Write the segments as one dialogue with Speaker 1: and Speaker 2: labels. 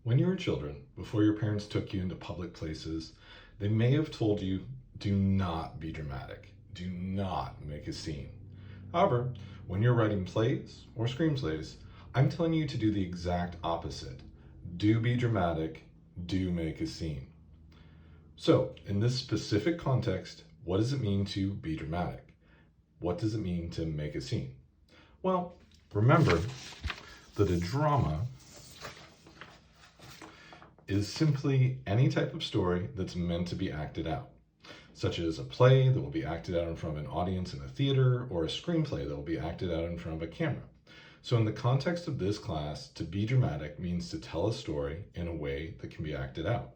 Speaker 1: When you were children, before your parents took you into public places, they may have told you, do not be dramatic, do not make a scene. However, when you're writing plays or screenplays, I'm telling you to do the exact opposite. Do be dramatic, do make a scene. So, in this specific context, what does it mean to be dramatic? What does it mean to make a scene? Well, remember that a drama is simply any type of story that's meant to be acted out, such as a play that will be acted out in front of an audience in a theater, or a screenplay that will be acted out in front of a camera. So in the context of this class, to be dramatic means to tell a story in a way that can be acted out.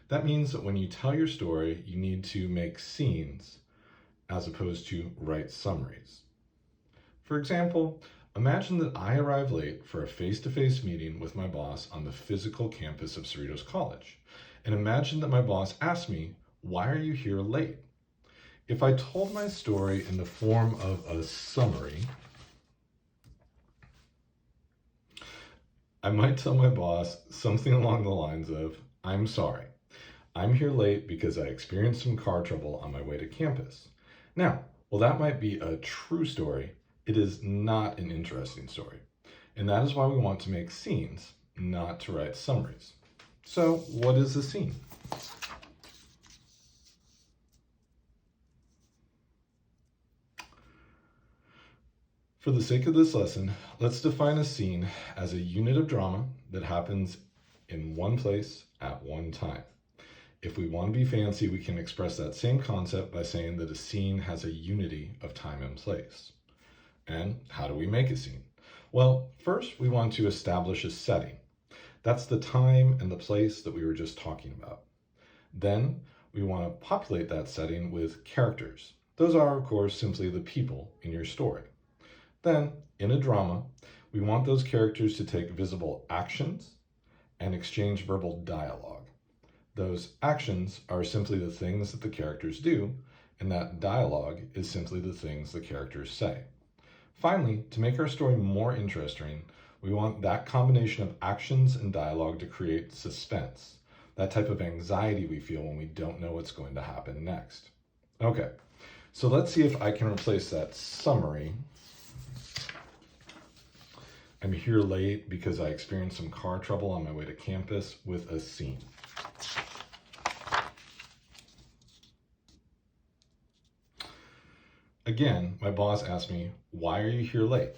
Speaker 1: That means that when you tell your story, you need to make scenes as opposed to write summaries. For example, imagine that I arrive late for a face-to-face meeting with my boss on the physical campus of Cerritos College. And imagine that my boss asks me, why are you here late? If I told my story in the form of a summary, I might tell my boss something along the lines of, I'm sorry, I'm here late because I experienced some car trouble on my way to campus. Now, while that might be a true story, it is not an interesting story. And that is why we want to make scenes, not to write summaries. So, what is a scene? For the sake of this lesson, let's define a scene as a unit of drama that happens in one place at one time. If we want to be fancy, we can express that same concept by saying that a scene has a unity of time and place. And how do we make a scene? Well, first we want to establish a setting. That's the time and the place that we were just talking about. Then we want to populate that setting with characters. Those are, of course, simply the people in your story. Then, in a drama, we want those characters to take visible actions and exchange verbal dialogue. Those actions are simply the things that the characters do, and that dialogue is simply the things the characters say. Finally, to make our story more interesting, we want that combination of actions and dialogue to create suspense, that type of anxiety we feel when we don't know what's going to happen next. Okay, so let's see if I can replace that summary. I'm here late because I experienced some car trouble on my way to campus with a scene. Again, my boss asked me, why are you here late?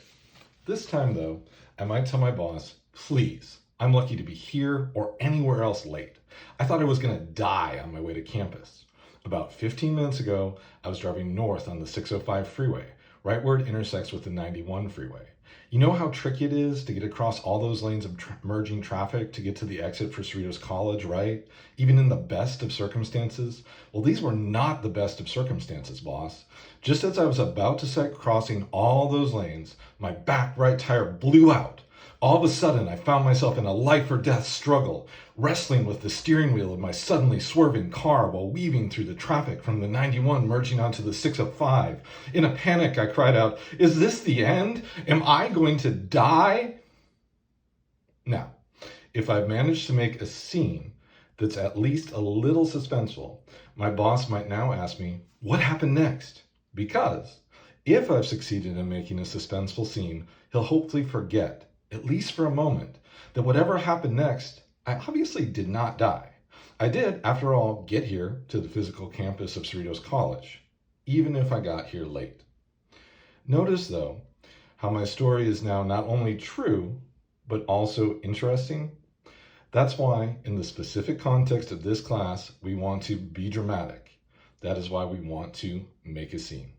Speaker 1: This time though, I might tell my boss, please, I'm lucky to be here or anywhere else late. I thought I was gonna die on my way to campus. About 15 minutes ago, I was driving north on the 605 freeway, right where it intersects with the 91 freeway. You know how tricky it is to get across all those lanes of merging traffic to get to the exit for Cerritos College, right? Even in the best of circumstances? Well, these were not the best of circumstances, boss. Just as I was about to start crossing all those lanes, my back right tire blew out. All of a sudden, I found myself in a life or death struggle, wrestling with the steering wheel of my suddenly swerving car while weaving through the traffic from the 91 merging onto the 605. In a panic, I cried out, is this the end? Am I going to die? Now, if I've managed to make a scene that's at least a little suspenseful, my boss might now ask me, what happened next? Because if I've succeeded in making a suspenseful scene, he'll hopefully forget, at least for a moment, that whatever happened next, I obviously did not die. I did, after all, get here to the physical campus of Cerritos College, even if I got here late. Notice, though, how my story is now not only true, but also interesting. That's why, in the specific context of this class, we want to be dramatic. That is why we want to make a scene.